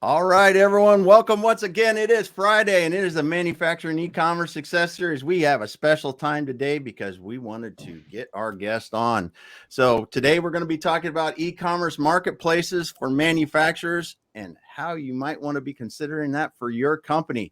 All right, everyone. Welcome once again. It is Friday, and it is the Manufacturing E-commerce Success Series. We have a special time today because we wanted to get our guest on. So today we're going to be talking about e-commerce marketplaces for manufacturers and how you might want to be considering that for your company.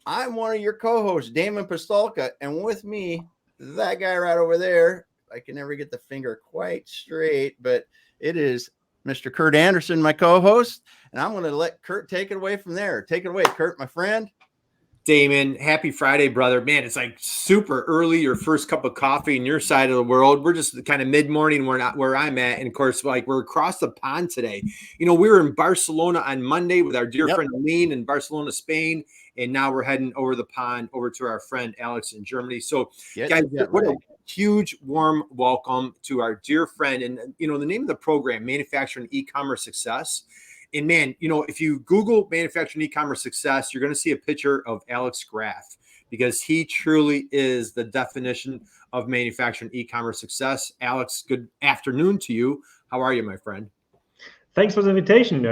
I'm one of your co-hosts, Damon Pistolka, and with me, that guy right over there. I can never get the finger quite straight, but it is Mr. Kurt Anderson, my co-host, and I'm going to let Kurt take it away from there. Take it away, Kurt, my friend. Damon, happy Friday, brother. Man, it's like super early, your first cup of coffee in your side of the world. We're just kind of mid-morning. We're not where I'm at. And of course, like we're across the pond today. You know, we were in Barcelona on Monday with our dear friend Aline in Barcelona, Spain. And now we're heading over the pond over to our friend Alex in Germany. So guys, what a huge warm welcome to our dear friend. And, you know, the name of the program, Manufacturing E-commerce Success. And man, you know, if you Google Manufacturing E-commerce Success, you're going to see a picture of Alex Graf because he truly is the definition of manufacturing e-commerce success. Alex, good afternoon to you. How are you, my friend? Thanks for the invitation.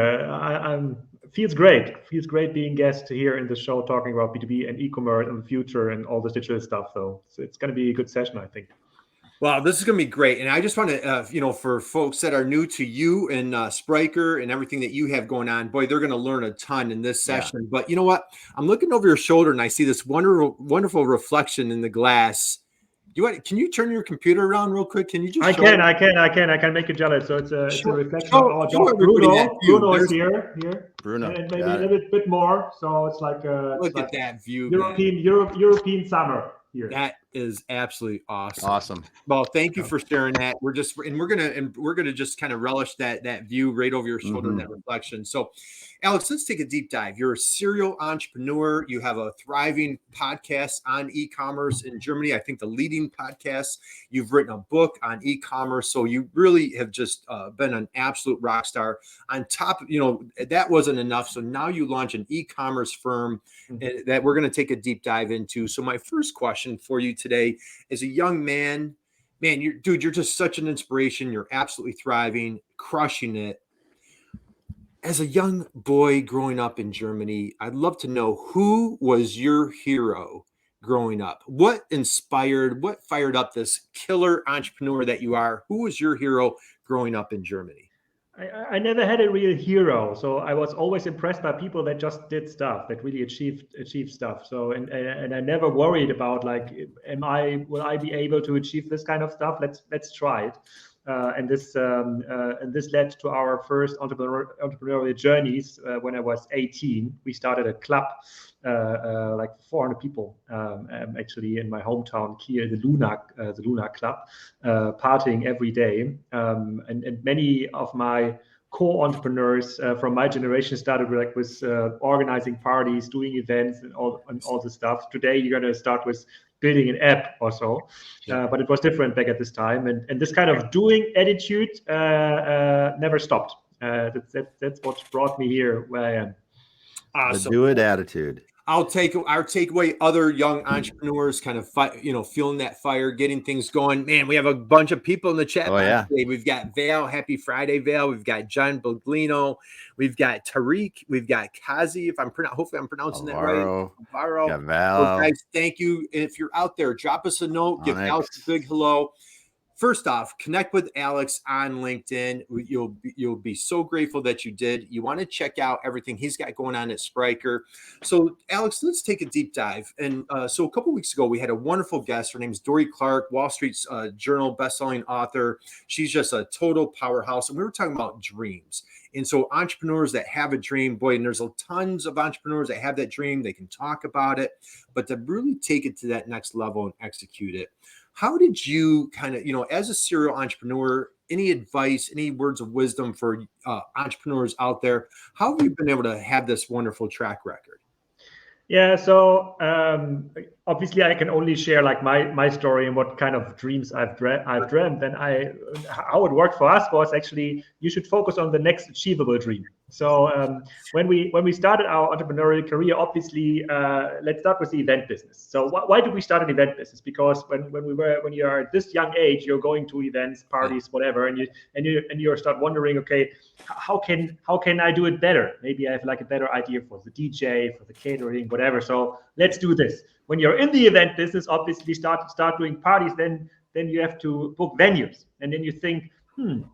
Feels great. Feels great being guest here in the show, talking about B2B and e-commerce and the future and all this digital stuff. So it's going to be a good session, I think. Wow, this is going to be great. And I just want to, you know, for folks that are new to you and Spryker and everything that you have going on, boy, they're going to learn a ton in this session. Yeah. But you know what? I'm looking over your shoulder and I see this wonderful reflection in the glass. Can you turn your computer around real quick? Can you just? I can make it jealous. So it's a reflection of our dog Bruno. Bruno is here. Bruno, and maybe a little bit more. So it's like look at that view. European summer here. That is absolutely awesome. Awesome. Well, thank you for sharing that. We're gonna just kind of relish that view right over your shoulder, that reflection. So, Alex, let's take a deep dive. You're a serial entrepreneur. You have a thriving podcast on e-commerce in Germany. I think the leading podcast. You've written a book on e-commerce. So you really have just been an absolute rock star. On top, you know, that wasn't enough. So now you launch an e-commerce firm that we're going to take a deep dive into. So my first question for you today is a young man, you're just such an inspiration. You're absolutely thriving, crushing it. As a young boy growing up in Germany, I'd love to know, who was your hero growing up? What fired up this killer entrepreneur that you are? Who was your hero growing up in Germany? I never had a real hero, so I was always impressed by people that just did stuff, that really achieved stuff. So and I never worried about like, will I be able to achieve this kind of stuff? Let's try it. And this led to our first entrepreneurial journeys when I was 18. We started a club, like 400 people, actually in my hometown Kiel, the Luna Club, partying every day. And many of my co-entrepreneurs from my generation started with organizing parties, doing events, and all this stuff. Today, you're going to start with building an app or so, but it was different back at this time. And this kind of doing attitude never stopped. That's what brought me here where I am. Awesome. The do it attitude. I'll take away other young entrepreneurs kind of feeling that fire, getting things going. Man, we have a bunch of people in the chat. Oh, yeah. Today. We've got Val, happy Friday, Val. We've got John Boglino. We've got Tariq. We've got Kazi, hopefully I'm pronouncing that right. Alvaro. Got Val. So guys, thank you. And if you're out there, drop us a note, give Alex a big hello. First off, connect with Alex on LinkedIn. You'll be so grateful that you did. You want to check out everything he's got going on at Spryker. So, Alex, let's take a deep dive. And so a couple weeks ago, we had a wonderful guest. Her name is Dory Clark, Wall Street Journal bestselling author. She's just a total powerhouse. And we were talking about dreams. And so entrepreneurs that have a dream, boy, and there's tons of entrepreneurs that have that dream. They can talk about it, but to really take it to that next level and execute it. How did you kind of, as a serial entrepreneur, any advice, any words of wisdom for entrepreneurs out there? How have you been able to have this wonderful track record? Yeah, so obviously I can only share like my story and what kind of dreams I've dreamt. And how it worked for us was actually, you should focus on the next achievable dream. So when we started our entrepreneurial career, obviously, let's start with the event business. So why did we start an event business? Because when you are at this young age, you're going to events, parties, whatever, and you start wondering, okay, how can I do it better? Maybe I have like a better idea for the DJ, for the catering, whatever. So let's do this. When you're in the event business, obviously start doing parties, then you have to book venues, and then you think,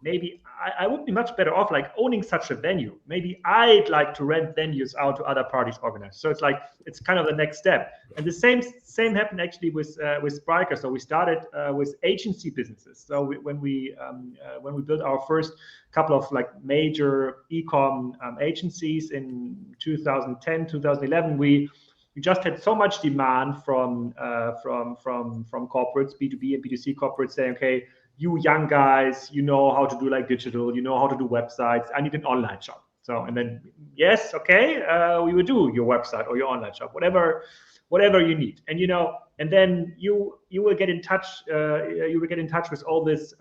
maybe I would be much better off like owning such a venue. Maybe I'd like to rent venues out to other parties organizers. So it's kind of the next step. And the same happened actually with Spryker. So we started with agency businesses. So when we built our first couple of like major e-com agencies in 2010, 2011, we just had so much demand from corporates, B2B and B2C corporates saying, okay, you young guys, you know how to do like digital, you know how to do websites. I need an online shop. So, and then, yes, okay, we will do your website or your online shop, whatever you need. And, and then you will get in touch, with all these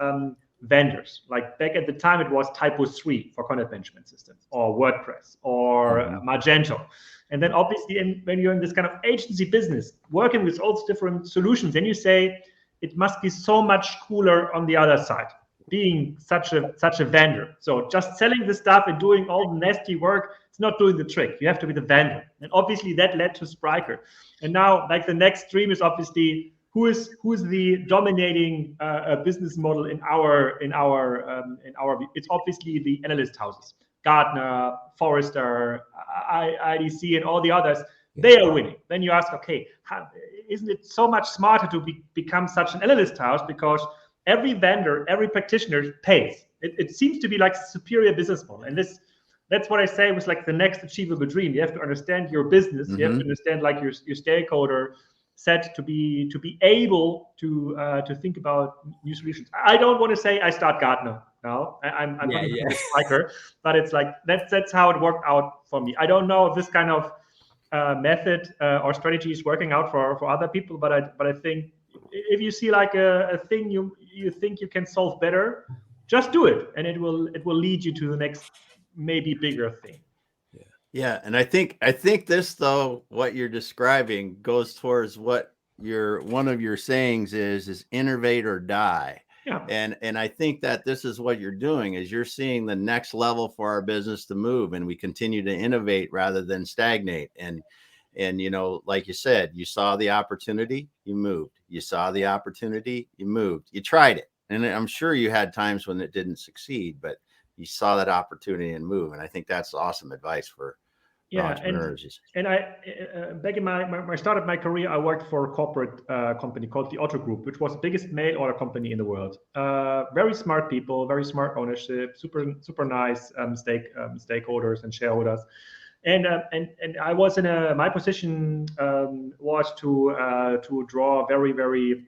vendors. Like back at the time, it was Typo 3 for content management systems, or WordPress, or Magento. And then obviously, when you're in this kind of agency business, working with all these different solutions, then you say, it must be so much cooler on the other side, being such a vendor. So just selling the stuff and doing all the nasty work, it's not doing the trick. You have to be the vendor. And obviously that led to Spryker. And now like the next stream is obviously who is the dominating business model in our it's obviously the analyst houses, Gartner, Forrester, IDC, and all the others. They are winning. Then you ask, okay, isn't it so much smarter to become such an analyst house? Because every vendor, every practitioner pays. It seems to be like a superior business model. And that's what I say was like the next achievable dream. You have to understand your business. You have to understand like your stakeholder set to be able to think about new solutions. I don't want to say I start Gartner now. I'm Spryker, but it's like that's how it worked out for me. I don't know if this kind of method or strategy is working out for other people, but I think if you see like a thing you think you can solve better, just do it, and it will lead you to the next maybe bigger thing. Yeah, and I think this, though, what you're describing goes towards what one of your sayings is innovate or die. Yeah. And I think that this is what you're doing, is you're seeing the next level for our business to move, and we continue to innovate rather than stagnate. And like you said, you saw the opportunity, you moved. You saw the opportunity, you moved. You tried it. And I'm sure you had times when it didn't succeed, but you saw that opportunity and move. And I think that's awesome advice for entrepreneurs. And I back in my start of my career, I worked for a corporate company called the Otto Group, which was the biggest mail order company in the world. Very smart people, very smart ownership, super nice stakeholders and shareholders. And I was my position was to draw very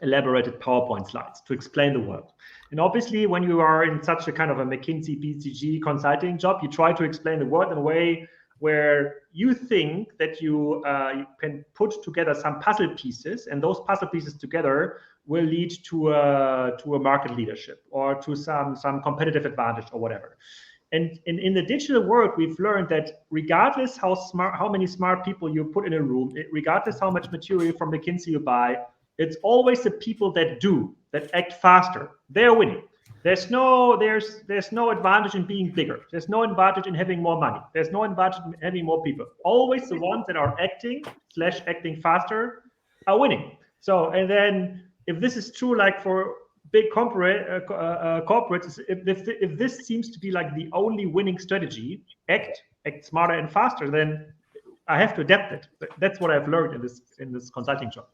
elaborated PowerPoint slides to explain the world. And obviously, when you are in such a kind of a McKinsey, BCG consulting job, you try to explain the world in a way where you think that you can put together some puzzle pieces, and those puzzle pieces together will lead to a market leadership or to some competitive advantage or whatever. And in the digital world, we've learned that regardless how many smart people you put in a room, regardless how much material from McKinsey you buy, it's always the people that act faster. They're winning. There's no advantage in being bigger. There's no advantage in having more money. There's no advantage in having more people. Always the ones that are acting faster are winning. So, and then if this is true, like for big corporates, if this seems to be like the only winning strategy, act smarter and faster, then I have to adapt it. That's what I've learned in this consulting job.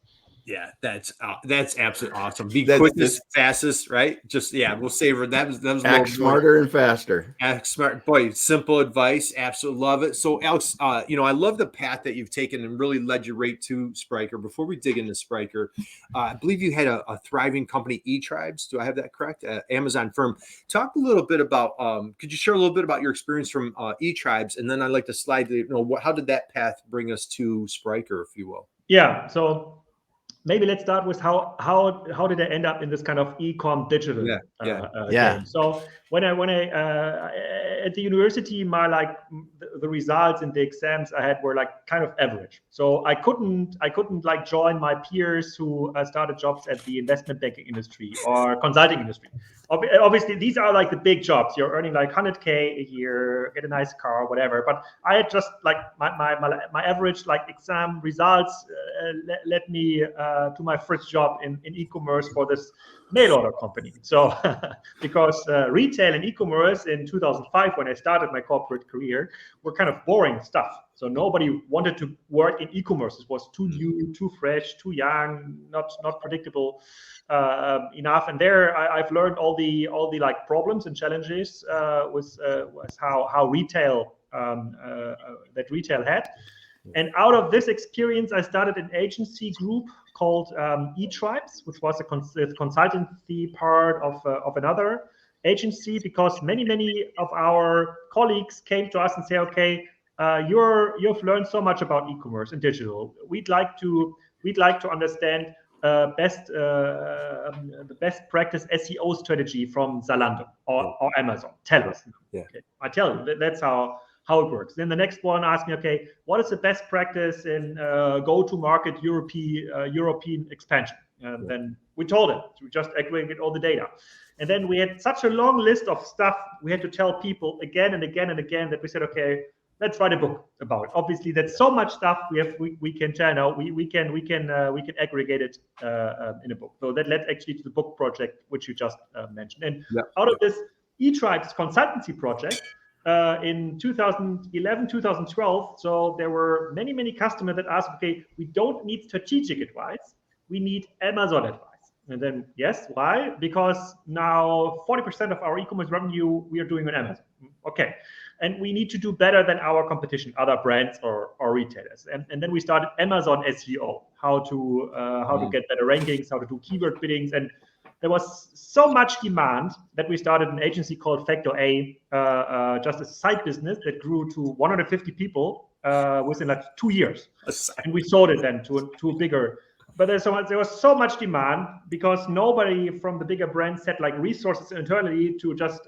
Yeah, that's absolutely awesome. Be quickest, fastest, right? Just we'll savor that. Was act smarter and faster. Act smart, boy. Simple advice. Absolutely love it. So, Alex, I love the path that you've taken and really led you right to Spryker. Before we dig into Spryker, I believe you had a thriving company, eTribes. Do I have that correct? Amazon firm. Talk a little bit about. Could you share a little bit about your experience from eTribes, and then I'd like to slide to how did that path bring us to Spryker, if you will? Yeah. So maybe let's start with how did I end up in this kind of e-com digital game. So when I at the university, my the results in the exams I had were like kind of average. So I couldn't like join my peers who started jobs at the investment banking industry or consulting industry. Obviously, these are like the big jobs. You're earning like 100K a year, get a nice car, whatever. But I had just like my average like exam results led me to my first job in e-commerce for this mail order company. So because retail and e-commerce in 2005, when I started my corporate career, were kind of boring stuff. So nobody wanted to work in e-commerce. It was too new, too fresh, too young, not predictable enough. And there I've learned all the like problems and challenges with how retail that retail had. And out of this experience, I started an agency group called eTribes, which was a consultancy part of another agency, because many of our colleagues came to us and say, okay, you've learned so much about e-commerce and digital. We'd like to understand the best practice SEO strategy from Zalando or Amazon. Tell us. Okay. I tell you, that's how it works. Then the next one asked me, okay, what is the best practice in go-to-market European expansion? And then we told him. We just aggregated all the data. And then we had such a long list of stuff we had to tell people again and again and again that we said, okay, let's write a book about it. Obviously, that's so much stuff we can tell now. We can aggregate it in a book. So that led actually to the book project which you just mentioned. And out of this eTribes consultancy project in 2011, 2012, so there were many customers that asked, okay, we don't need strategic advice, we need Amazon advice. And then yes, why? Because now 40% of our e-commerce revenue we are doing on Amazon. Okay. And we need to do better than our competition, other brands or retailers. And then we started Amazon SEO, how to get better rankings, how to do keyword biddings. And there was so much demand that we started an agency called Factor A, just a side business that grew to 150 people within like 2 years. And we sold it then to a bigger. But there was so much demand because nobody from the bigger brands had like resources internally to just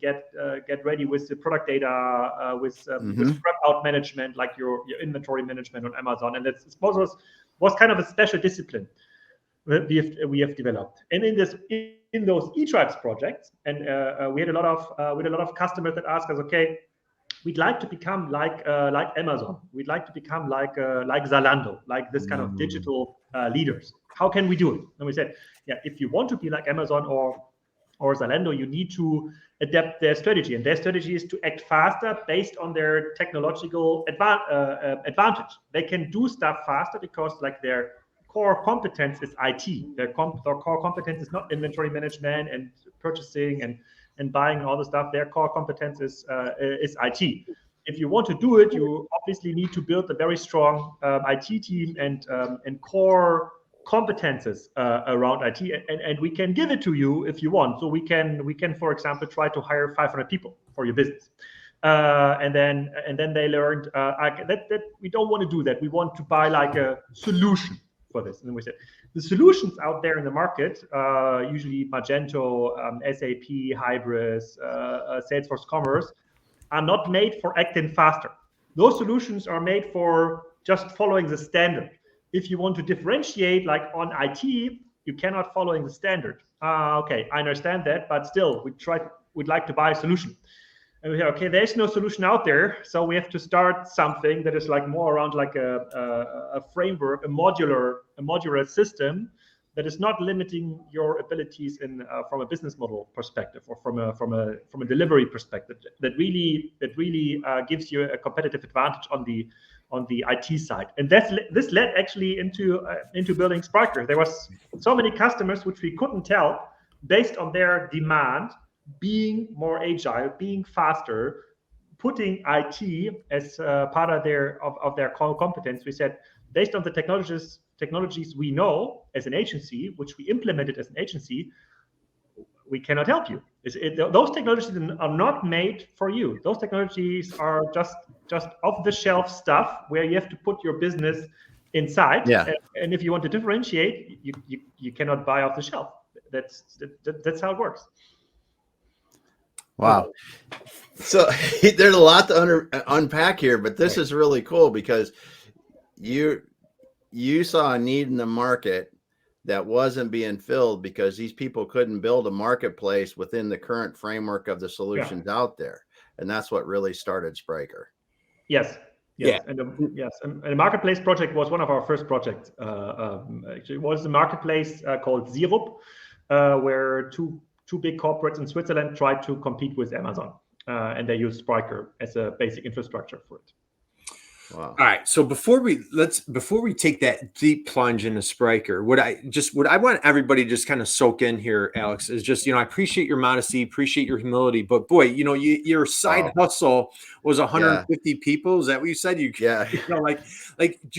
get ready with the product data, with scrap out management, like your inventory management on Amazon. And that's was kind of a special discipline that we have developed. And in those eTribes projects, and we had a lot of customers that asked us, okay, we'd like to become like Amazon. We'd like to become like Zalando, like this kind of digital leaders. How can we do it? And we said, yeah, if you want to be like Amazon or Zalando, you need to adapt their strategy. And their strategy is to act faster based on their technological advantage. They can do stuff faster because like their core competence is IT. Their core competence is not inventory management and purchasing and buying and all the stuff. Their core competence is IT. If you want to do it, you obviously need to build a very strong IT team and core competences around IT, and we can give it to you if you want. So we can, for example, try to hire 500 people for your business, and then they learned that we don't want to do that. We want to buy like a solution for this. And then we said the solutions out there in the market, usually Magento, SAP, Hybris, Salesforce Commerce, are not made for acting faster. Those solutions are made for just following the standard. If you want to differentiate, like on IT, you cannot follow the standard. Okay, I understand that, but still, we'd like to buy a solution. And we say, okay, there's no solution out there, so we have to start something that is like more around like a framework, a modular system that is not limiting your abilities from a business model perspective or from a delivery perspective. That really gives you a competitive advantage on the IT side. And this led actually into building Spryker. There was so many customers which we couldn't tell based on their demand, being more agile, being faster, putting IT as part of their core competence. We said, based on the technologies we know as an agency, which we implemented as an agency, we cannot help you. Those technologies are not made for you. Those technologies are just off-the-shelf stuff where you have to put your business inside. Yeah. And if you want to differentiate, you cannot buy off the shelf. That's how it works. Wow. So there's a lot to unpack here, but this is really cool because you saw a need in the market that wasn't being filled because these people couldn't build a marketplace within the current framework of the solutions out there. And that's what really started Spryker. Yes. Yes. Yeah. And the marketplace project was one of our first projects. Actually, it was a marketplace called Sirup, where two big corporates in Switzerland tried to compete with Amazon, and they used Spryker as a basic infrastructure for it. Wow. All right. So before we take that deep plunge into Spryker, what I want everybody to just kind of soak in here, Alex, is just, I appreciate your modesty, appreciate your humility, but boy, your side hustle was 150 people. Is that what you said? Do you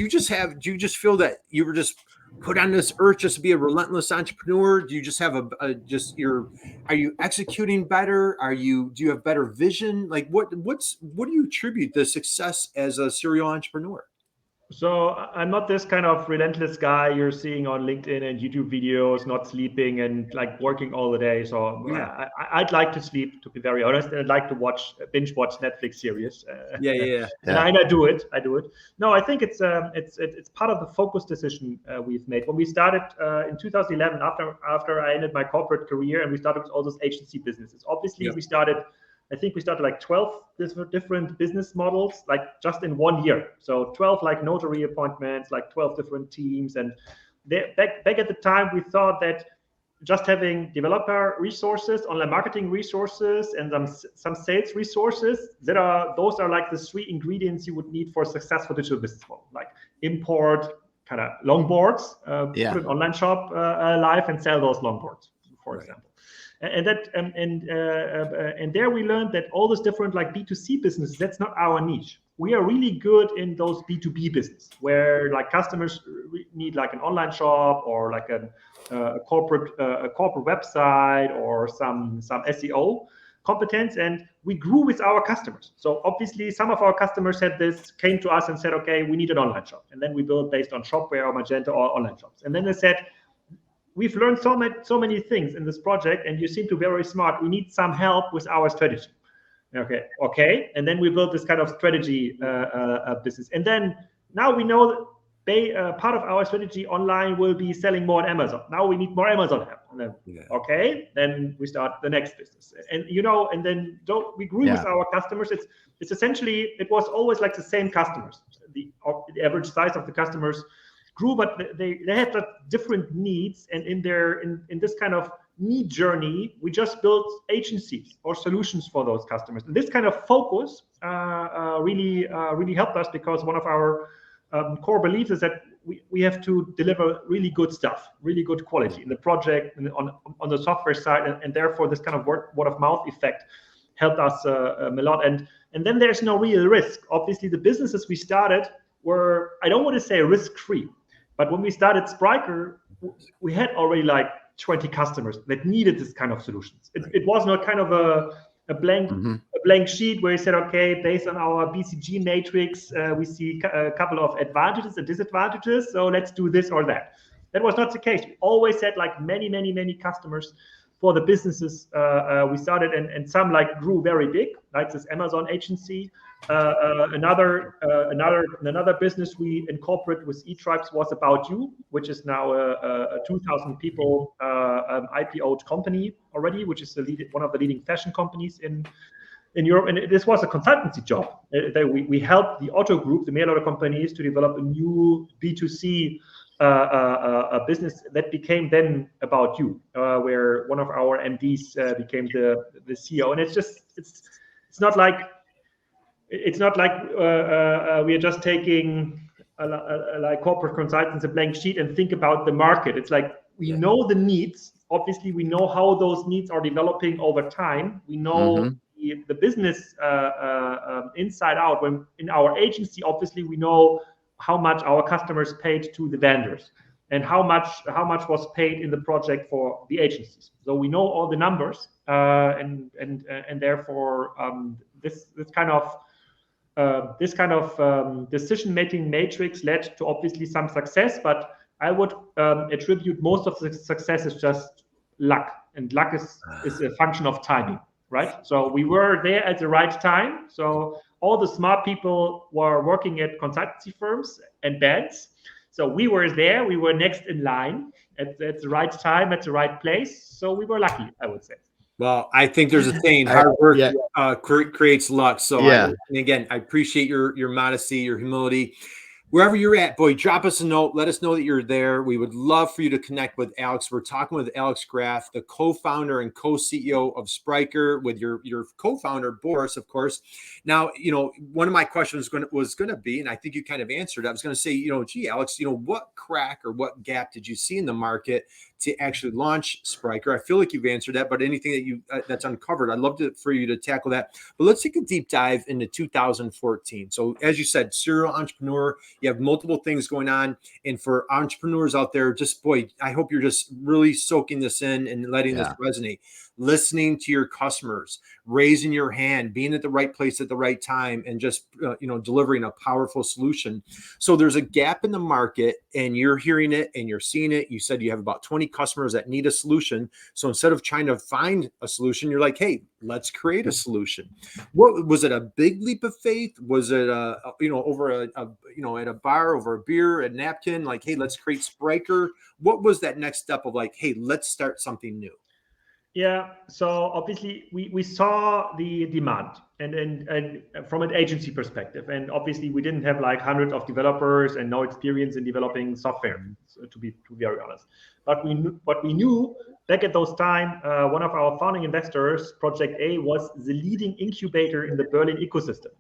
just feel that you were just put on this earth just to be a relentless entrepreneur? Do you just have are you executing better? Do you have better vision? Like what do you attribute the success as a serial entrepreneur? So I'm not this kind of relentless guy you're seeing on LinkedIn and YouTube videos, not sleeping and like working all the day. So I'd like to sleep, to be very honest, and I'd like to binge watch Netflix series. And I do it. No, I think it's part of the focus decision we've made when we started in 2011 after I ended my corporate career, and we started with all those agency businesses. Obviously, we started like 12 different business models, like just in 1 year. So 12 like notary appointments, like 12 different teams. And back at the time, we thought that just having developer resources, online marketing resources, and some sales resources, those are like the 3 ingredients you would need for a successful digital business model, like import kind of longboards, put an online shop live and sell those longboards, for example. And there we learned that all those different like B2C businesses, that's not our niche. We are really good in those B2B business where like customers need like an online shop or like a corporate website or some SEO competence, and we grew with our customers. So obviously some of our customers came to us and said, okay, we need an online shop, and then we built based on Shopware or Magento or online shops. And then they said, we've learned so many things in this project, and you seem to be very smart. We need some help with our strategy. Okay. And then we built this kind of strategy business. And then now we know that part of our strategy online will be selling more on Amazon. Now we need more Amazon help. And then, okay, then we start the next business. And and then we grew with our customers. It's essentially, it was always like the same customers. The average size of the customers grew, but they had different needs, and in this kind of need journey, we just built agencies or solutions for those customers. And this kind of focus really helped us, because one of our core beliefs is that we have to deliver really good stuff, really good quality in the project and on the software side, and therefore this kind of word of mouth effect helped us a lot. And then there's no real risk. Obviously, the businesses we started were, I don't want to say risk-free, but when we started Spryker, we had already like 20 customers that needed this kind of solutions. It was not kind of a blank sheet where you said, okay, based on our BCG matrix, we see a couple of advantages and disadvantages, so let's do this or that. That was not the case. We always had like many customers for the businesses we started, and some like grew very big, like this Amazon agency. Another business we incorporated with eTribes was About You, which is now a 2,000 people IPO'd company already, which is one of the leading fashion companies in Europe. And this was a consultancy job. We helped the auto group, the mail order companies, to develop a new B2C a business that became then About You, where one of our MDs became the CEO. And it's not like we are just taking like corporate consultants a blank sheet and think about the market. It's like we know the needs. Obviously, we know how those needs are developing over time. We know the business inside out. When in our agency, obviously, we know how much our customers paid to the vendors and how much was paid in the project for the agencies. So we know all the numbers, and therefore this kind of this kind of decision-making matrix led to obviously some success, but I would attribute most of the success is just luck, and luck is a function of timing, right? So we were there at the right time. So all the smart people were working at consultancy firms and banks. So we were there. We were next in line at the right time, at the right place. So we were lucky, I would say. Well, I think there's a saying, hard work creates luck. So Yeah. and again, I appreciate your modesty, your humility. Wherever you're at, boy, drop us a note. Let us know that you're there. We would love for you to connect with Alex. We're talking with Alex Graf, the co-founder and co-CEO of Spryker, with your co-founder, Boris, of course. Now, one of my questions was going to be, and I think you kind of answered, I was going to say, gee, Alex, what crack or what gap did you see in the market to actually launch Spryker? I feel like you've answered that, but anything that you that's uncovered, I'd love for you to tackle that. But let's take a deep dive into 2014. So as you said, serial entrepreneur, you have multiple things going on. And for entrepreneurs out there, just, boy, I hope you're just really soaking this in and letting this resonate. Listening to your customers, raising your hand, being at the right place at the right time, and just delivering a powerful solution. So there's a gap in the market, and you're hearing it and you're seeing it. You said you have about 20 customers that need a solution. So instead of trying to find a solution, you're like, hey, let's create a solution. What was it? A big leap of faith? Was it over at a bar, over a beer, a napkin? Like, hey, let's create Spryker. What was that next step of like, hey, let's start something new? Yeah, so obviously we saw the demand and from an agency perspective, and obviously we didn't have like hundreds of developers and no experience in developing software, to be very honest. But we knew back at those time, one of our founding investors, Project A, was the leading incubator in the Berlin ecosystem.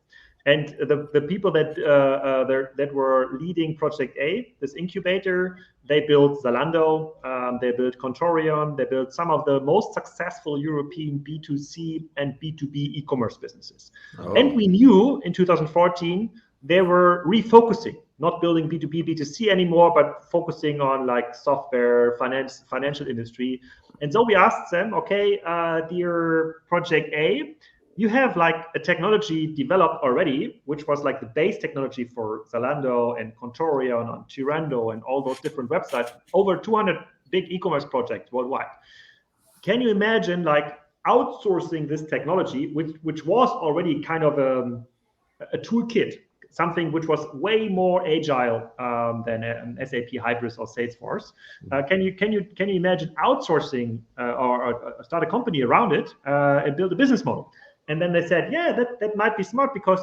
And the people that were leading Project A, this incubator, they built Zalando, they built Contorion, they built some of the most successful European B2C and B2B e-commerce businesses. Oh. And we knew in 2014 they were refocusing, not building B2B, B2C anymore, but focusing on like software, financial industry. And so we asked them, okay, dear Project A, you have like a technology developed already, which was like the base technology for Zalando and Contorion and Tirando and all those different websites, over 200 big e-commerce projects worldwide. Can you imagine like outsourcing this technology, which was already kind of a toolkit, something which was way more agile than an SAP Hybris or Salesforce? Can you imagine outsourcing or start a company around it and build a business model? And then they said, yeah, that might be smart because,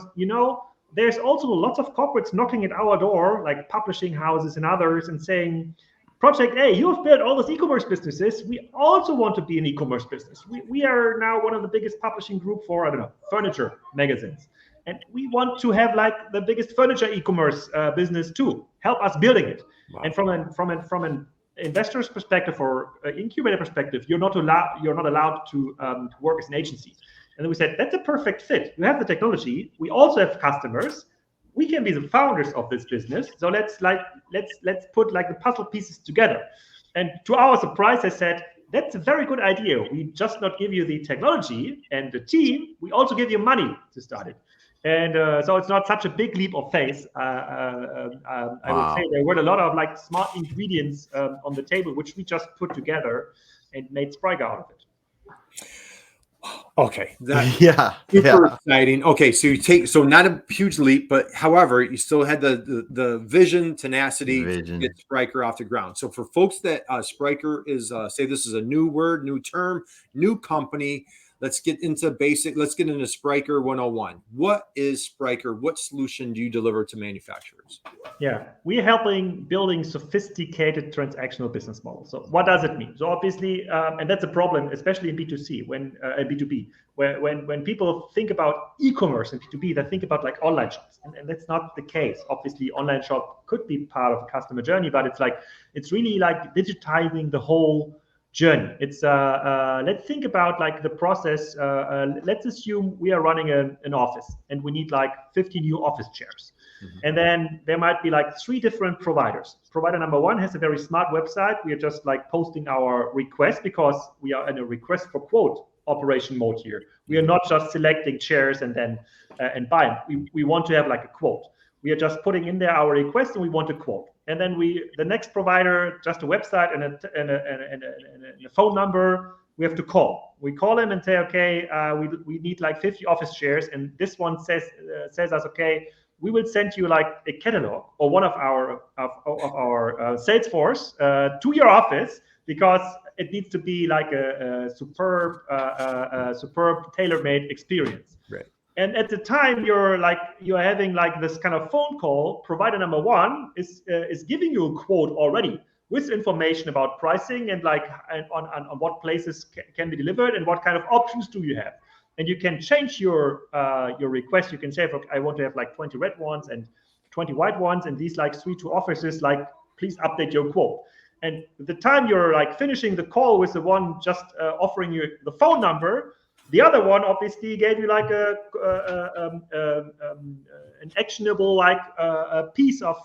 there's also lots of corporates knocking at our door, like publishing houses and others, and saying, Project A, you have built all those e-commerce businesses. We also want to be an e-commerce business. We are now one of the biggest publishing group for, furniture magazines. And we want to have like the biggest furniture e-commerce business too. Help us building it. Wow. And from an investor's perspective or incubator perspective, you're not allowed to work as an agency. And then we said, that's a perfect fit. You have the technology. We also have customers. We can be the founders of this business. So let's put like the puzzle pieces together. And to our surprise, I said, that's a very good idea. We just not give you the technology and the team. We also give you money to start it. And so it's not such a big leap of faith. I would say there were a lot of like smart ingredients on the table, which we just put together and made Spryker out of it. Okay. Super exciting. Okay. So not a huge leap, but however, you still had the vision, tenacity to get Spryker off the ground. So for folks that Spryker is, say this is a new word, new term, new company, let's get into Spryker 101. What is Spryker? What solution do you deliver to manufacturers? Yeah, we're helping building sophisticated transactional business models. So what does it mean? So obviously, and that's a problem, especially in B2C, when B2B, when people think about e-commerce and B2B, they think about like online shops, and that's not the case. Obviously, online shop could be part of the customer journey, but it's really like digitizing the whole journey. It's let's think about like the process. Let's assume we are running an office and we need like 50 new office chairs. Mm-hmm. And then there might be like 3 different providers. Provider number 1 has a very smart website. We are just like posting our request because we are in a request for quote operation mode here. We are not just selecting chairs and then and buying. We want to have like a quote. We are just putting in there our request and we want a quote. And then the next provider, just a website and a phone number, we have to call. We call them and say, okay, we need like 50 office chairs, and this one says us, okay, we will send you like a catalog or one of our sales force to your office, because it needs to be like a superb tailor-made experience. Right. And at the time you're having like this kind of phone call, provider number one is giving you a quote already with information about pricing and like on what places can be delivered and what kind of options do you have. And you can change your request. You can say, okay, I want to have like 20 red ones and 20 white ones, and these like 3 to offices, like please update your quote. And the time you're like finishing the call with the one just offering you the phone number, the other one obviously gave you like an actionable like a piece of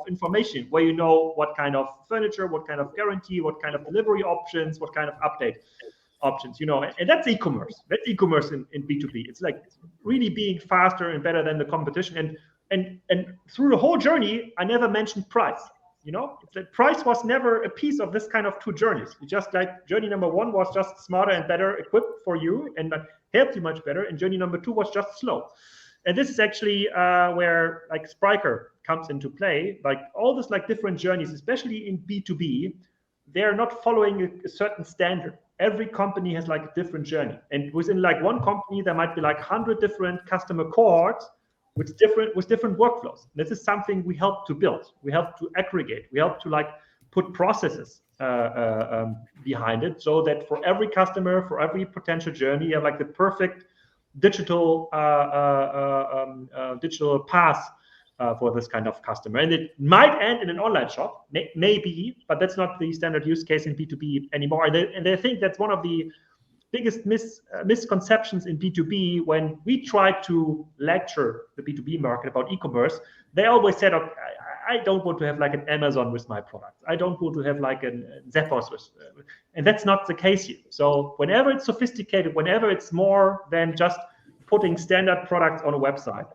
information where you know what kind of furniture, what kind of guarantee, what kind of delivery options, what kind of update options, and that's e-commerce. That's e-commerce in B2B. It's like really being faster and better than the competition. And through the whole journey, I never mentioned price. The price was never a piece of this kind of two journeys. It just like journey number one was just smarter and better equipped for you and helped you much better. And journey number two was just slow. And this is actually where like Spryker comes into play. Like all these like different journeys, especially in B2B, they're not following a certain standard. Every company has like a different journey. And within like one company, there might be like 100 different customer cohorts with different workflows. This is something we help to build. We help to aggregate. We help to like put processes behind it, so that for every customer, for every potential journey, you have like the perfect digital path for this kind of customer. And it might end in an online shop, maybe, but that's not the standard use case in B2B anymore. And I think that's one of the biggest misconceptions in B2B. When we try to lecture the B2B market about e-commerce, they always said, okay, I don't want to have like an Amazon with my products. I don't want to have like a Zappos with, and that's not the case here. So whenever it's sophisticated, whenever it's more than just putting standard products on a website,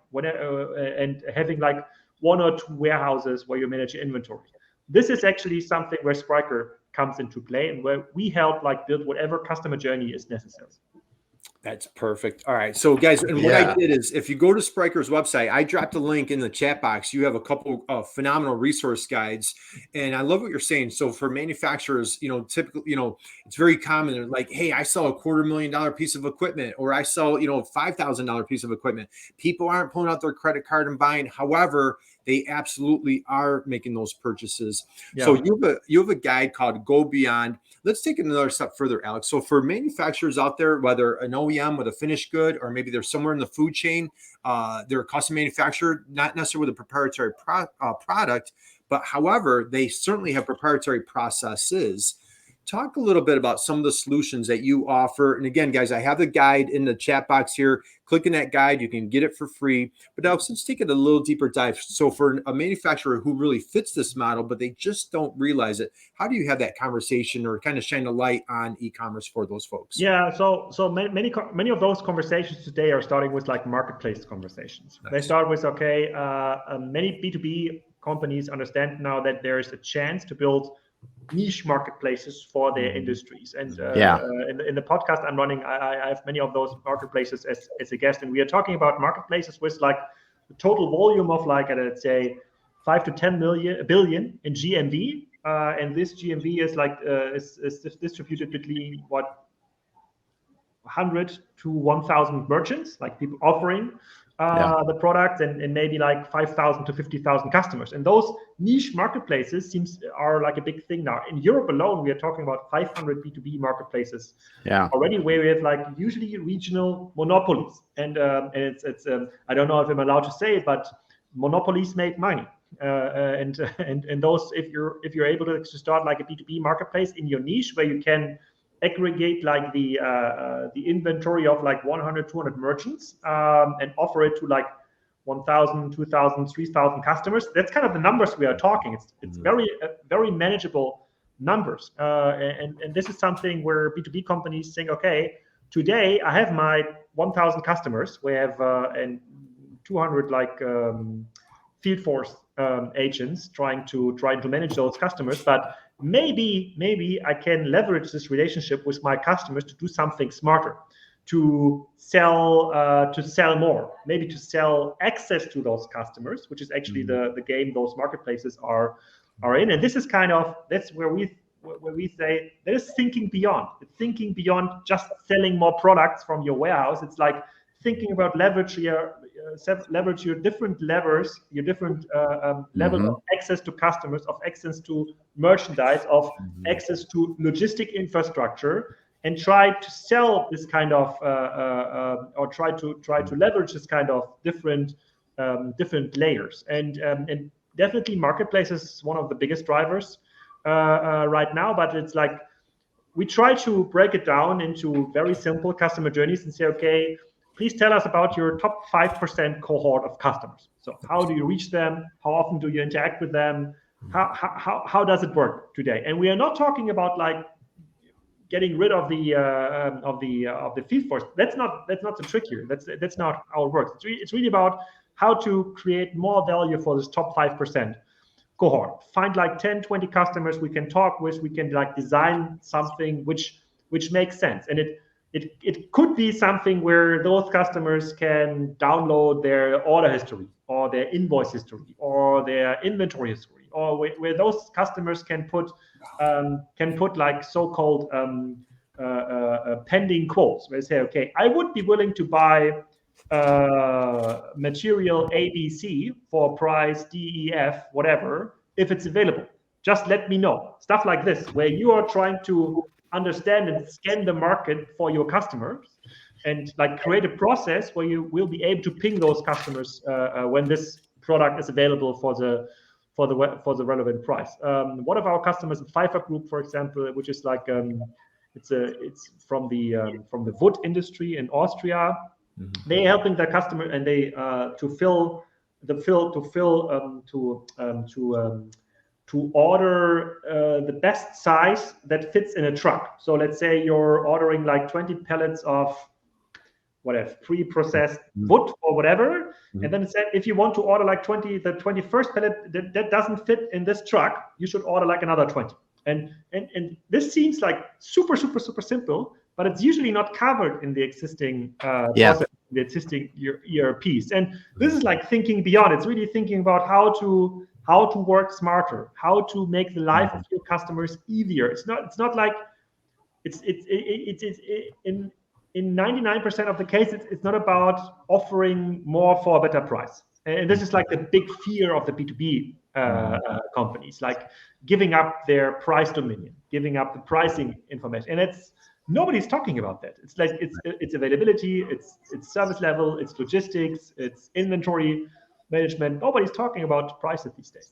and having like 1 or 2 warehouses where you manage your inventory, this is actually something where Spryker comes into play and where we help like build whatever customer journey is necessary. That's perfect. All right. So guys, and what I did is, if you go to Spryker's website, I dropped a link in the chat box. You have a couple of phenomenal resource guides. And I love what you're saying. So for manufacturers, typically, it's very common. Like, hey, I sell a $250,000 piece of equipment, or I sell, $5,000 piece of equipment. People aren't pulling out their credit card and buying. However, they absolutely are making those purchases. Yeah. So you have a guide called Go Beyond. Let's take it another step further, Alex. So for manufacturers out there, whether an OEM with a finished good, or maybe they're somewhere in the food chain, they're a custom manufacturer, not necessarily with a proprietary product, but however, they certainly have proprietary processes. Talk a little bit about some of the solutions that you offer. And again, guys, I have the guide in the chat box here. Click in that guide. You can get it for free. But Alex, let's take it a little deeper dive. So for a manufacturer who really fits this model, but they just don't realize it, how do you have that conversation or kind of shine a light on e-commerce for those folks? Yeah, so many of those conversations today are starting with like marketplace conversations. Nice. They start with, okay, many B2B companies understand now that there is a chance to build niche marketplaces for their industries. And in the podcast I'm running, I have many of those marketplaces as a guest, and we are talking about marketplaces with like the total volume of like, let's say 5 to 10 billion in GMV, and this GMV is like is distributed between 100 to 1,000 merchants, like people offering the product, and maybe like 5,000 to 50,000 customers. And those niche marketplaces are like a big thing now. In Europe alone, we are talking about 500 B2B marketplaces already, where we have like usually regional monopolies. And it's I don't know if I'm allowed to say it, but monopolies make money. And those, if you're able to start like a B2B marketplace in your niche, where you can aggregate like the inventory of like 100, 200 merchants, and offer it to like 1,000, 2,000, 3,000 customers. That's kind of the numbers we are talking. It's very manageable numbers. And this is something where B2B companies think, okay, today I have my 1,000 customers. We have and 200 field force agents trying to manage those customers. But maybe I can leverage this relationship with my customers to do something smarter, to sell more, maybe to sell access to those customers, which is actually the game those marketplaces are in. And this is that's where we say there is thinking beyond. It's thinking beyond just selling more products from your warehouse. It's like thinking about leverage your different levers, your different level of access to customers, of access to merchandise, of access to logistic infrastructure, and try to sell this kind of or try to leverage this kind of different layers. And definitely marketplace is one of the biggest drivers right now, but it's like we try to break it down into very simple customer journeys and say, okay, please tell us about your top 5% cohort of customers. So how do you reach them? How often do you interact with them? How does it work today? And we are not talking about like getting rid of the field force. That's not the trick here. That's not how it works. It's really about how to create more value for this top 5% cohort. Find like 10, 20 customers we can talk with. We can like design something which makes sense. And it could be something where those customers can download their order history or their invoice history or their inventory history, or where those customers can put like so-called pending quotes, where they say, okay, I would be willing to buy material ABC for price DEF, whatever, if it's available. Just let me know. Stuff like this, where you are trying to understand and scan the market for your customers, and like create a process where you will be able to ping those customers when this product is available for the relevant price. One of our customers, Pfeiffer Group, for example, which is like it's from the wood industry in Austria. They're helping their customer, and they to order the best size that fits in a truck. So let's say you're ordering like 20 pallets of whatever pre-processed wood or whatever, and then it said if you want to order like the 21st pallet that doesn't fit in this truck, you should order like another 20. And this seems like super simple, but it's usually not covered in the existing process, the existing ERPs. And this is like thinking beyond. It's really thinking about how to work smarter, how to make the life of your customers easier. It's not like it's in 99% of the cases, it's not about offering more for a better price. And this is like the big fear of the B2B companies, like giving up their price dominion, giving up the pricing information. And nobody's talking about that. It's like it's availability, it's service level, it's logistics, it's inventory management. Nobody's talking about prices these days.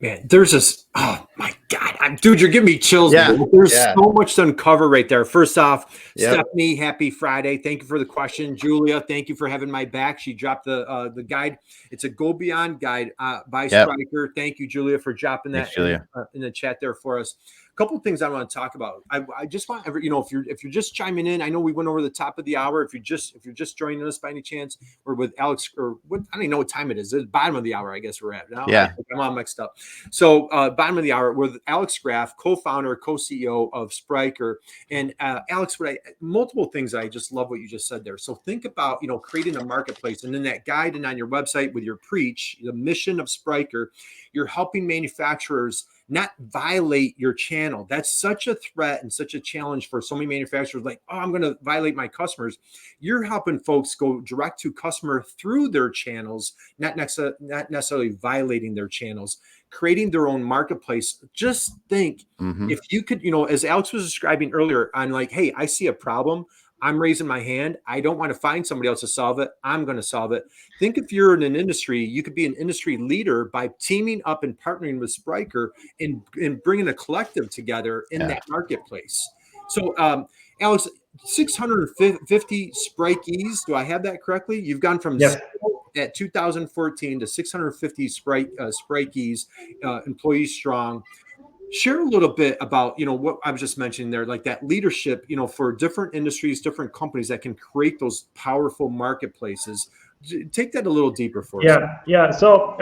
Man, there's this. Oh my God, dude, you're giving me chills. Yeah. There's so much to uncover right there. First off, Yep. Stephanie, happy Friday. Thank you for the question. Julia, thank you for having my back. She dropped the guide. It's a Go Beyond guide by Spryker. Thank you, Julia, for dropping that in the chat there for us. A couple of things I want to talk about. I just want if you're just chiming in, I know we went over the top of the hour. If you're just joining us by any chance, we're with Alex, or I don't even know what time it is. It's the bottom of the hour, I guess we're at now. Yeah, I'm all mixed up. So bottom of the hour with Alex Graf, co-founder, co-CEO of Spryker. And Alex, multiple things. I just love what you just said there. So think about creating a marketplace, and in that guide and on your website with your preach, the mission of Spryker, you're helping manufacturers not violate your channel. That's such a threat and such a challenge for so many manufacturers. Like, oh, I'm going to violate my customers. You're helping folks go direct to customer through their channels, not necessarily violating their channels, creating their own marketplace. Just think if you could, as Alex was describing earlier, on like, hey, I see a problem. I'm raising my hand. I don't want to find somebody else to solve it. I'm going to solve it. Think if you're in an industry, you could be an industry leader by teaming up and partnering with Spryker and bringing a collective together in that marketplace. So, Alex, 650 Sprykees. Do I have that correctly? You've gone from at 2014 to 650 Sprykees, employees strong. Share a little bit about, what I was just mentioning there, like that leadership, for different industries, different companies that can create those powerful marketplaces. Take that a little deeper for us. Yeah. So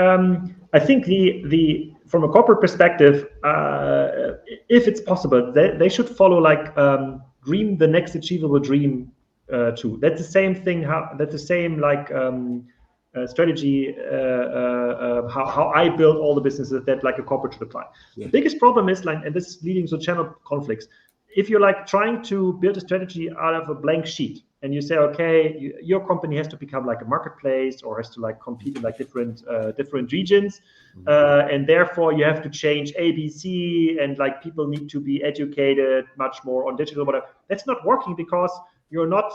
I think the from a corporate perspective, if it's possible, they should follow like dream the next achievable dream too. That's the same thing. That's the same like strategy. How I build all the businesses that like a corporate should apply. Yeah. The biggest problem is like, and this is leading to channel conflicts. If you're like trying to build a strategy out of a blank sheet, and you say, okay, your company has to become like a marketplace or has to like compete in like different regions, and therefore you have to change A, B, C, and like people need to be educated much more on digital, whatever. That's not working because you're not.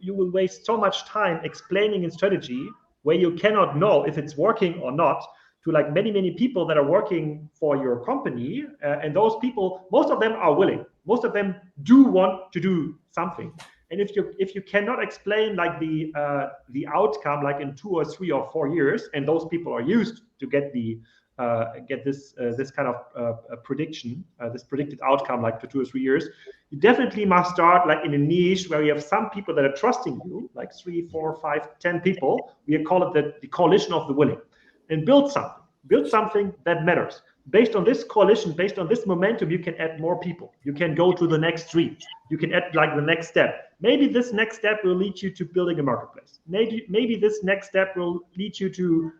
You will waste so much time explaining a strategy where you cannot know if it's working or not to like many people that are working for your company, and those people, most of them are willing. Most of them do want to do something. And if you cannot explain like the outcome like in 2 or 3 or 4 years, and those people are used to get this kind of prediction, this predicted outcome like for 2 or 3 years, you definitely must start like in a niche where you have some people that are trusting you, like 3, 4, 5, 10 people. We call it the coalition of the willing, and build something that matters. Based on this coalition, based on this momentum, you can add more people. You can go to the next stream. You can add like the next step. Maybe this next step will lead you to building a marketplace. Maybe this next step will lead you to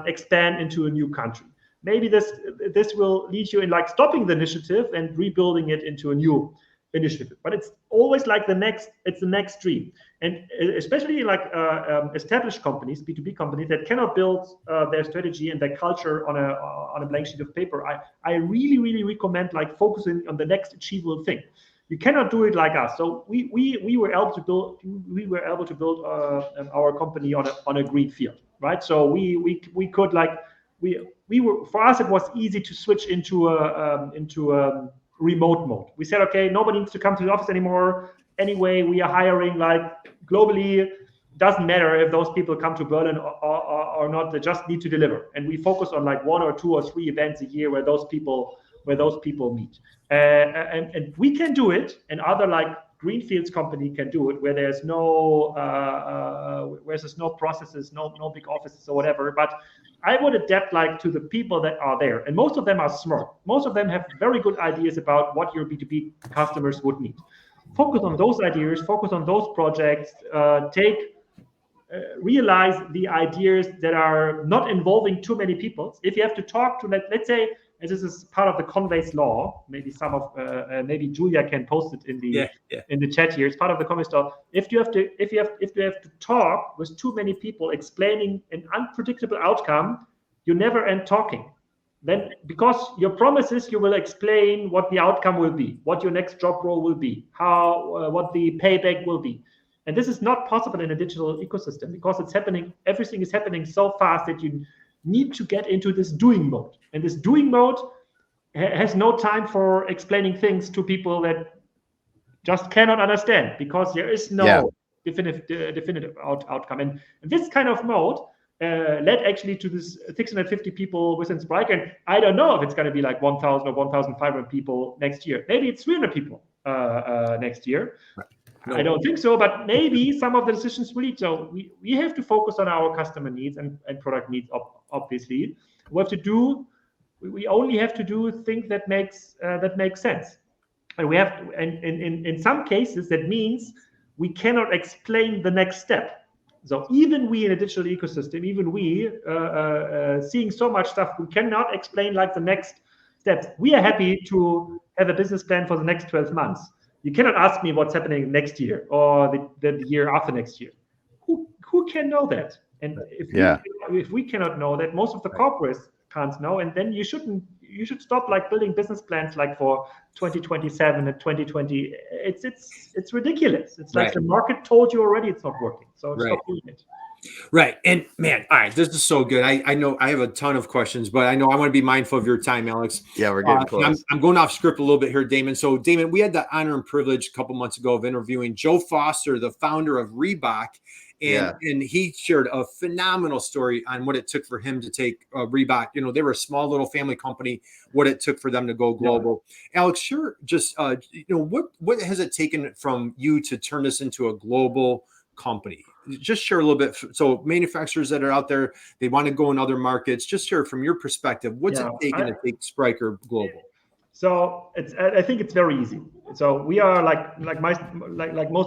expand into a new country. Maybe this will lead you in like stopping the initiative and rebuilding it into a new initiative. But it's always like the next stream. And especially like established companies, B2B companies that cannot build their strategy and their culture on a blank sheet of paper, I really recommend like focusing on the next achievable thing. You cannot do it like us. So we were able to build our company on a green field, right? So we could like we were, for us it was easy to switch into a remote mode. We said, okay, nobody needs to come to the office anymore. Anyway, we are hiring like globally. Doesn't matter if those people come to Berlin or not. They just need to deliver. And we focus on like 1 or 2 or 3 events a year where those people meet. And we can do it, and other like greenfields company can do it, where there's no processes, no big offices or whatever. But I would adapt like to the people that are there, and most of them are smart. Most of them have very good ideas about what your B2B customers would need. Focus on those ideas. Focus on those projects. Realize the ideas that are not involving too many people. If you have to talk to, let's say, and this is part of the Conway's law. Maybe maybe Julia can post it in the chat here. It's part of the Conway's law. If you have to talk with too many people explaining an unpredictable outcome, you never end talking. Then, because your promise is you will explain what the outcome will be, what your next job role will be, what the payback will be. And this is not possible in a digital ecosystem because it's happening. Everything is happening so fast that you need to get into this doing mode. And this doing mode has no time for explaining things to people that just cannot understand, because there is no definitive outcome. And this kind of mode led actually to this 650 people within Spryker. And I don't know if it's going to be like 1,000 or 1,500 people next year. Maybe it's 300 people next year. No. I don't think so, but maybe some of the decisions will lead. So we have to focus on our customer needs and product needs, obviously. We only have to do things that makes sense. And we have to, and in some cases that means we cannot explain the next step. So even we in a digital ecosystem, even we seeing so much stuff, we cannot explain like the next steps. We are happy to have a business plan for the next 12 months. You cannot ask me what's happening next year or the year after next year. Who can know that? And if we cannot know that, most of the corporates can't know. And then you should stop like building business plans like for 2027 and 2020. It's ridiculous. It's like the market told you already it's not working. So stop doing it. Right. And man, all right, this is so good. I know I have a ton of questions, but I know I want to be mindful of your time, Alex. Yeah, we're getting close. I'm going off script a little bit here, Damon. So, Damon, we had the honor and privilege a couple months ago of interviewing Joe Foster, the founder of Reebok. And he shared a phenomenal story on what it took for him to take Reebok. You know, they were a small little family company, what it took for them to go global. Yeah. Alex, sure. Just, you know, what has it taken from you to turn this into a global company? Just share a little bit. So manufacturers that are out there, they want to go in other markets. Just share from your perspective, what's it taken to take Spryker global? So I think it's very easy. So we are like most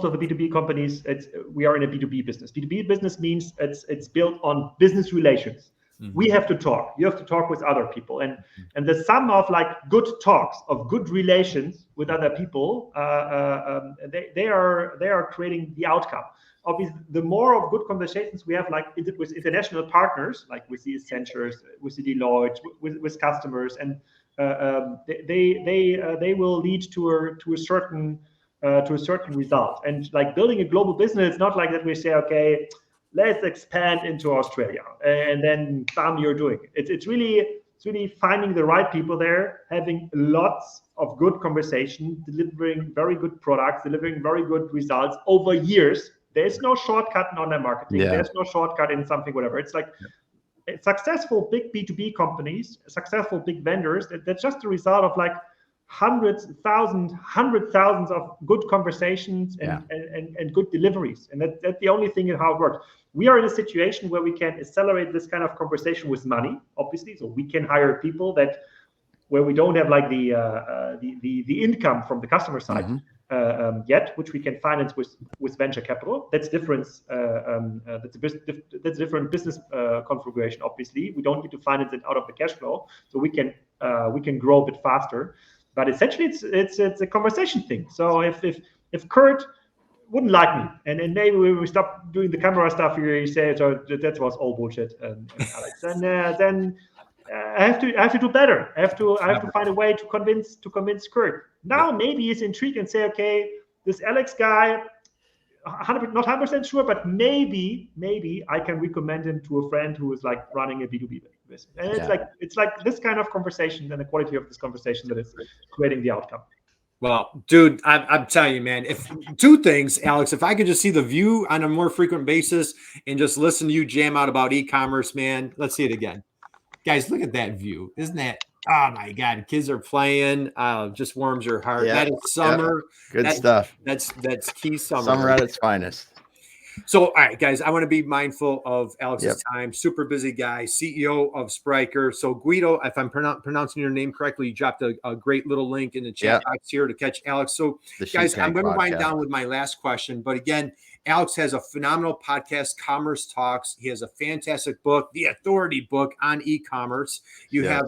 of the B2B companies. We are in a B2B business. B2B business means it's built on business relations. Mm-hmm. We have to talk. You have to talk with other people, and the sum of like good talks, of good relations with other people, they are creating the outcome. Obviously, the more of good conversations we have, like with international partners, like with the Accentures, with the Deloitte, with customers, and they will lead to a certain result. And like building a global business, it's not like that we say, okay, let's expand into Australia, and then bam, you're doing it. It's really finding the right people there, having lots of good conversation, delivering very good products, delivering very good results over years. There's no shortcut in online marketing. Yeah. There's no shortcut in something, whatever. It's like successful big B2B companies, successful big vendors, that's just a result of like hundreds of good conversations and good deliveries. And that's the only thing in how it works. We are in a situation where we can accelerate this kind of conversation with money, obviously. So we can hire people where we don't have like the income from the customer side. Mm-hmm. Yet, which we can finance with venture capital. That's different. That's a different business configuration. Obviously, we don't need to finance it out of the cash flow, so we can grow a bit faster. But essentially, it's a conversation thing. So if Kurt wouldn't like me, and maybe we stop doing the camera stuff here, you say, so that was all bullshit, Alex, then. I have to do better. I have to find a way to convince Kurt. Now maybe he's intrigued and say, okay, this Alex guy, not 100% sure, but maybe I can recommend him to a friend who is like running a B2B business. And it's like this kind of conversation and the quality of this conversation that is creating the outcome. Well, dude, I'm telling you, man, if two things, Alex, if I could just see the view on a more frequent basis and just listen to you jam out about e-commerce, man, let's see it again. Guys, look at that view. Isn't that, oh my God, kids are playing. Just warms your heart. Yeah. That is summer. Yeah. Good stuff. That's key summer. Summer at its finest. So, all right, guys, I want to be mindful of Alex's time. Super busy guy, CEO of Spryker. So, Guido, if I'm pronouncing your name correctly, you dropped a great little link in the chat box here to catch Alex. So, guys, I'm going to wind down with my last question. But again, Alex has a phenomenal podcast, Commerce Talks. He has a fantastic book, the authority book on e-commerce. You have,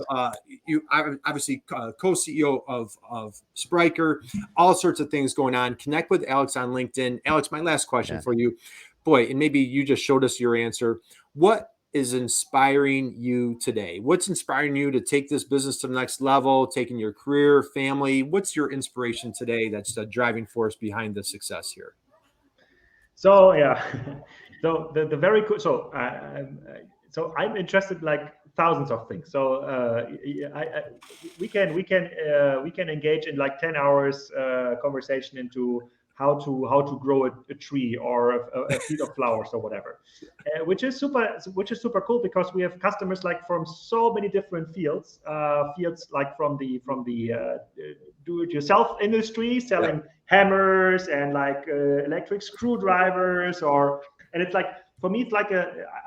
you obviously co-CEO of Spryker, all sorts of things going on. Connect with Alex on LinkedIn. Alex, my last question for you. Boy, and maybe you just showed us your answer. What is inspiring you today? What's inspiring you to take this business to the next level, taking your career, family? What's your inspiration today that's the driving force behind the success here? So so the very cool. So I'm interested like thousands of things. So we can engage in like 10 hours conversation into how to grow a tree or a field of flowers or whatever, which is super cool because we have customers like from so many different fields like from the do-it-yourself industry selling hammers and like electric screwdrivers and it's like for me it's like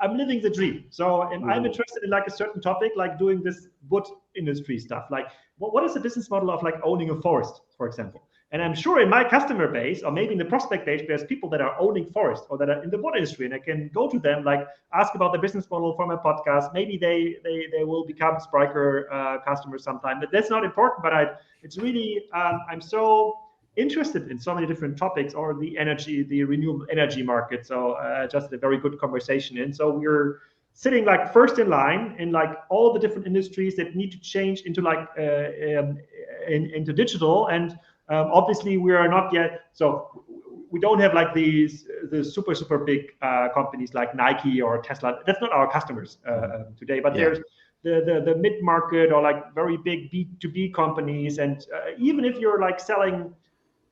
I'm living the dream. So I'm interested in like a certain topic like doing this wood industry stuff. Like what is the business model of like owning a forest, for example? And I'm sure in my customer base, or maybe in the prospect base, there's people that are owning forests or that are in the wood industry, and I can go to them, like ask about the business model from a podcast. Maybe they will become Spryker customers sometime. But that's not important. But it's really I'm so interested in so many different topics, or the renewable energy market. So just a very good conversation. And so we're sitting like first in line in like all the different industries that need to change into like into digital and. Obviously, we are not yet. So we don't have like the super big companies like Nike or Tesla. That's not our customers today. But there's the mid market or like very big B2B companies, and even if you're like selling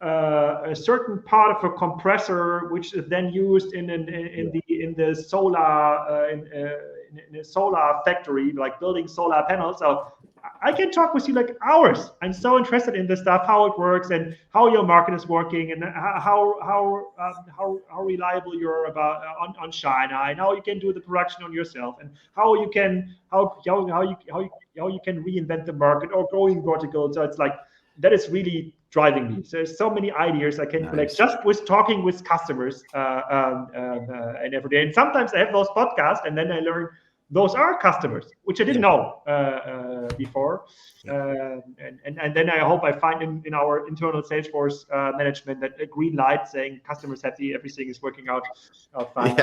a certain part of a compressor, which is then used in the solar in a solar factory, like building solar panels. So I can talk with you like hours. I'm so interested in this stuff, how it works, and how your market is working, and how reliable you're about on China, and how you can do the production on yourself, and how you can reinvent the market or growing vertical. So it's like that is really driving me. So there's so many ideas I can collect just with talking with customers and every day. And sometimes I have those podcasts, and then I learn those are customers, which I didn't know before. And then I hope I find in our internal Salesforce management that a green light saying customers happy, everything is working out fine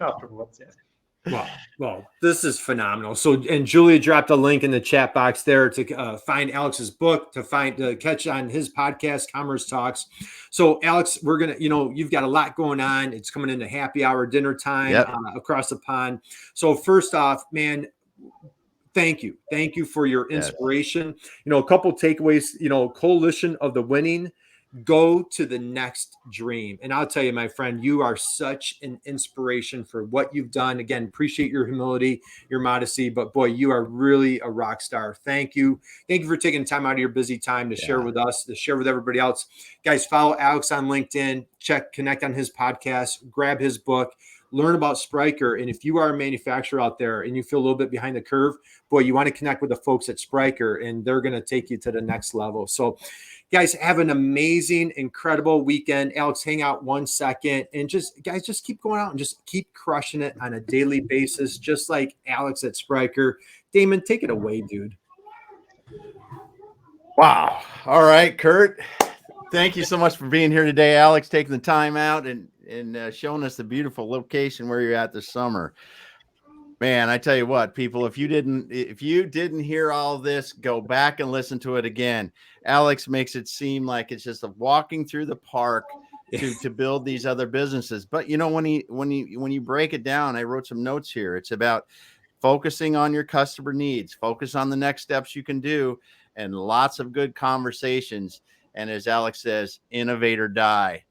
afterwards. Well, this is phenomenal. So, and Julia dropped a link in the chat box there to find Alex's book, to catch on his podcast, Commerce Talks. So, Alex, we're gonna, you've got a lot going on. It's coming into happy hour, dinner time across the pond. So, first off, man, thank you for your inspiration. A couple takeaways. Coalition of the winning. Go to the next dream. And I'll tell you, my friend, you are such an inspiration for what you've done. Again, appreciate your humility, your modesty, but boy, you are really a rock star. Thank you. Thank you for taking time out of your busy time to share with us, to share with everybody else. Guys, follow Alex on LinkedIn, connect on his podcast, grab his book, learn about Spryker. And if you are a manufacturer out there and you feel a little bit behind the curve, boy, you want to connect with the folks at Spryker, and they're going to take you to the next level. So guys, have an amazing, incredible weekend. Alex, hang out 1 second and just keep going out and just keep crushing it on a daily basis, just like Alex at Spryker. Damon, take it away, dude. Wow. All right, Kurt. Thank you so much for being here today, Alex, taking the time out and showing us the beautiful location where you're at this summer. Man, I tell you what, people, if you didn't hear all this, go back and listen to it again. Alex makes it seem like it's just a walking through the park to build these other businesses. But when you break it down, I wrote some notes here. It's about focusing on your customer needs, focus on the next steps you can do, and lots of good conversations. And as Alex says, innovate or die.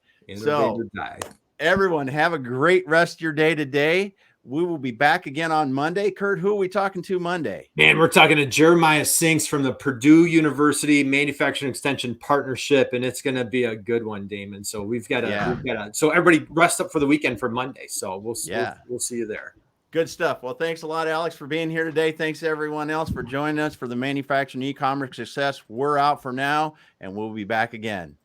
Everyone, have a great rest of your day today. We will be back again on Monday. Kurt, who are we talking to Monday? Man, we're talking to Jeremiah Sinks from the Purdue University Manufacturing Extension Partnership, and it's going to be a good one, Damon. So we've got to. So everybody rest up for the weekend for Monday. So we'll see you there. Good stuff. Well, thanks a lot, Alex, for being here today. Thanks to everyone else for joining us for the Manufacturing e-commerce Success. We're out for now, and we'll be back again.